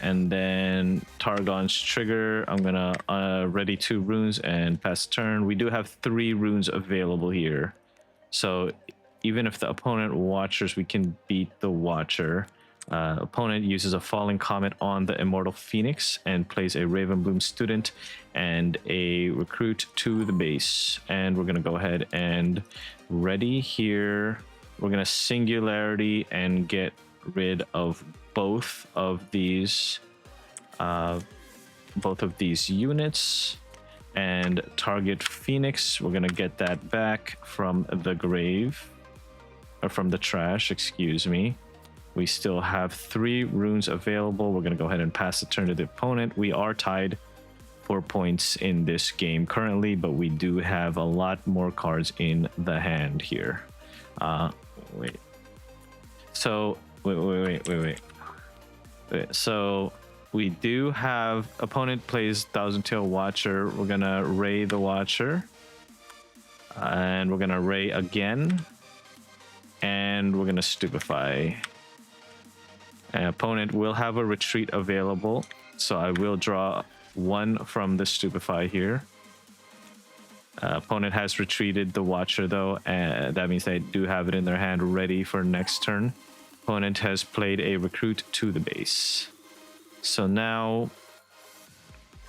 And then Targon's trigger. I'm gonna ready 2 runes and pass turn. We do have 3 runes available here. So even if the opponent watchers, we can beat the watcher. Opponent uses a falling comet on the immortal Phoenix and plays a Ravenbloom student and a recruit to the base. And we're gonna go ahead and ready here. We're gonna singularity and get rid of both of these units, and target Phoenix. We're gonna get that back from the grave, or from the trash, excuse me. We still have 3 runes available. We're gonna go ahead and pass the turn to the opponent. We are tied 4 points in this game currently, but we do have a lot more cards in the hand here. Wait. So wait. So we do have opponent plays Thousand Tail Watcher. We're gonna Ray the Watcher, and we're gonna Ray again, and we're gonna Stupefy. And opponent will have a retreat available, so I will draw 1 from the Stupefy here. Opponent has retreated the Watcher though, and that means they do have it in their hand ready for next turn. Opponent has played a recruit to the base. So now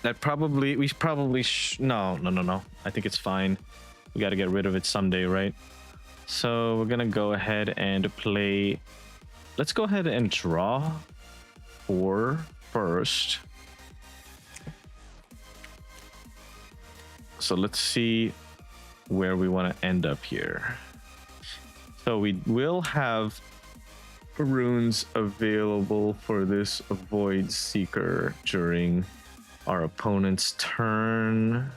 that probably no. I think it's fine. We got to get rid of it someday, right? So we're gonna go ahead and play. Let's go ahead and draw 4 first. So let's see where we want to end up here. So we will have runes available for this Void Seeker during our opponent's turn.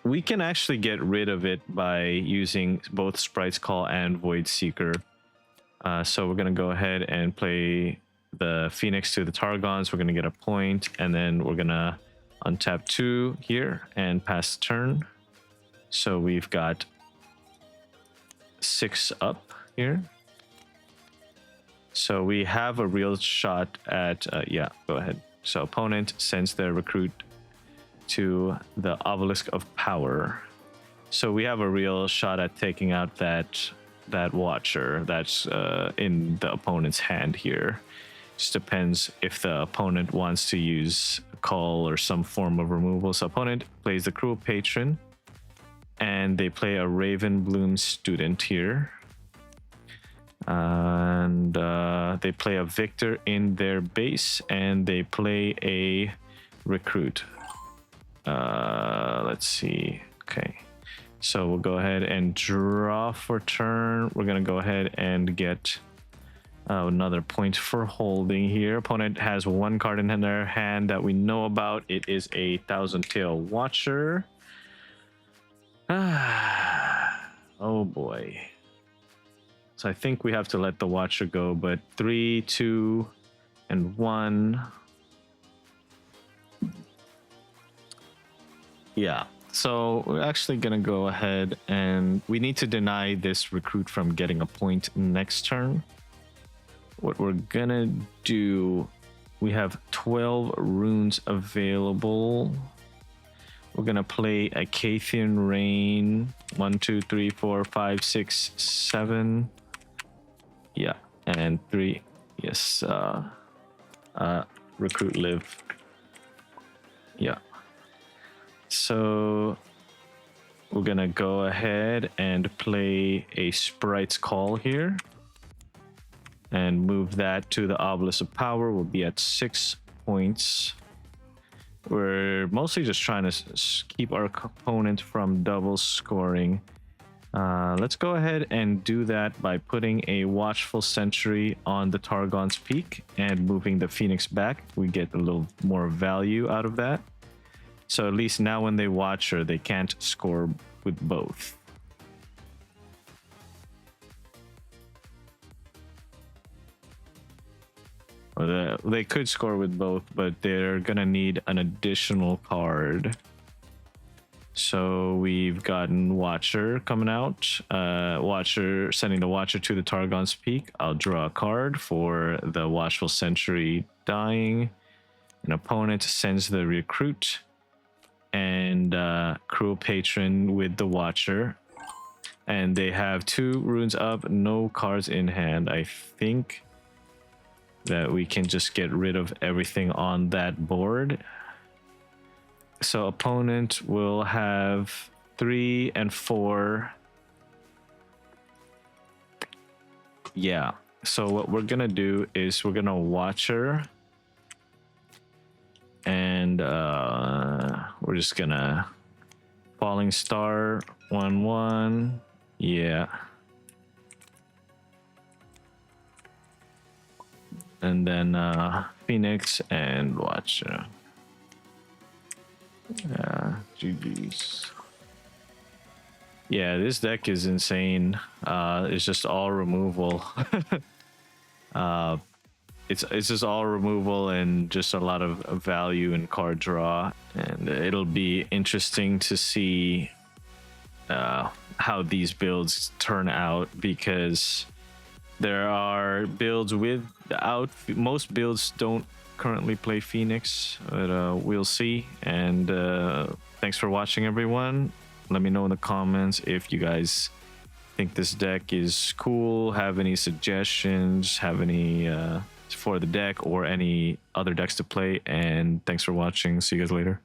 We can actually get rid of it by using both Sprite's Call and Void Seeker. So we're going to go ahead and play the Phoenix to the Targons. We're going to get a point, and then we're going to untap 2 here and pass the turn. So we've got 6 up here. So we have a real shot at yeah, go ahead. So opponent sends their recruit to the Obelisk of Power. So we have a real shot at taking out that Watcher that's in the opponent's hand here. Just depends if the opponent wants to use call or some form of removal. So opponent plays the Cruel Patron, and they play a Ravenbloom student here. And they play a Victor in their base, and they play a recruit. Let's see. Okay. So we'll go ahead and draw for turn. We're gonna go ahead and get another point for holding here. Opponent has one card in their hand that we know about. It is a Thousand Tail Watcher. Oh boy. So I think we have to let the Watcher go, but 3, 2, and 1. Yeah. So we're actually gonna go ahead and we need to deny this recruit from getting a point next turn. What we're gonna do, we have 12 runes available. We're gonna play a Cathian Rain. 1, 2, 3, 4, 5, 6, 7. Yeah, and 3. Yes. Recruit live. Yeah. So we're gonna go ahead and play a Sprite's Call here and move that to the Obelisk of Power. We'll be at 6 points. We're mostly just trying to keep our opponent from double scoring. Let's go ahead and do that by putting a Watchful Sentry on the Targon's Peak and moving the Phoenix back. We get a little more value out of that. So at least now when they watch her, they can't score with both. Or they could score with both, but they're gonna need an additional card. So we've gotten Watcher coming out. Watcher, sending the Watcher to the Targon's Peak. I'll draw a card for the Watchful Sentry dying. An opponent sends the Recruit and Cruel Patron with the Watcher. And they have 2 runes up, no cards in hand. I think that we can just get rid of everything on that board. So opponent will have 3 and 4. Yeah. So what we're gonna do is we're gonna Watcher. And we're just gonna Falling Star 1/1. Yeah. And then Phoenix and Watcher. GG's. Yeah, this deck is insane. It's just all removal. It's just all removal and just a lot of value and card draw, and it'll be interesting to see how these builds turn out, because there are builds without, most builds don't currently play Phoenix, but we'll see. And thanks for watching, everyone. Let me know in the comments if you guys think this deck is cool, have any suggestions, have any for the deck or any other decks to play. And thanks for watching. See you guys later.